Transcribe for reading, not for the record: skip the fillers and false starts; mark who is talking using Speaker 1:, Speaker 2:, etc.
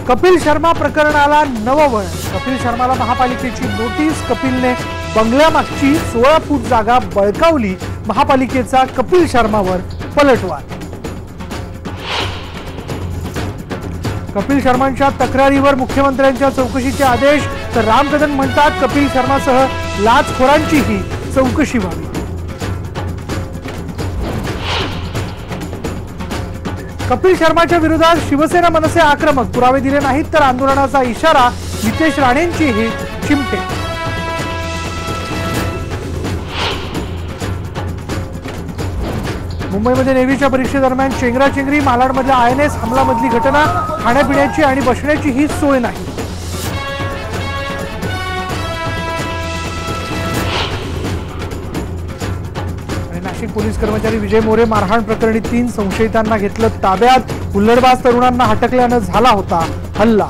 Speaker 1: कपिल शर्मा प्रकरणाला नववळण। कपिल शर्माला महापालिकेची नोटीस। कपिलने बंगल्यामागची 16 फूट जागा बळकावली। महापालिकेचा कपिल शर्मावर पलटवार। कपिल शर्मांच्या तक्रारीवर मुख्यमंत्र्यांच्या चौकशीचे आदेश। तर राम कदम म्हणतात कपिल शर्मासह लाचखोरांचीही चौकशी व्हावी। कपिल शर्माच्या विरोधात शिवसेना मनसे आक्रमक। पुरावे दिले नाहीत तर आंदोलनाचा इशारा। नितेश राणेंचीही चिमटे। मुंबईमध्ये नेव्हीच्या परीक्षेदरम्यान चेंगराचेंगरी। मालाडमधल्या INS हमलामधली घटना। खाण्यापिण्याची आणि बसण्याची ही सोय नाही। नाशिक पोलीस कर्मचारी विजय मोरे मारहाण प्रकरणी 3 संशयितांना घेतलं ताब्यात। हुल्लडबाज तरुणांना हटकल्यानं झाला होता हल्ला।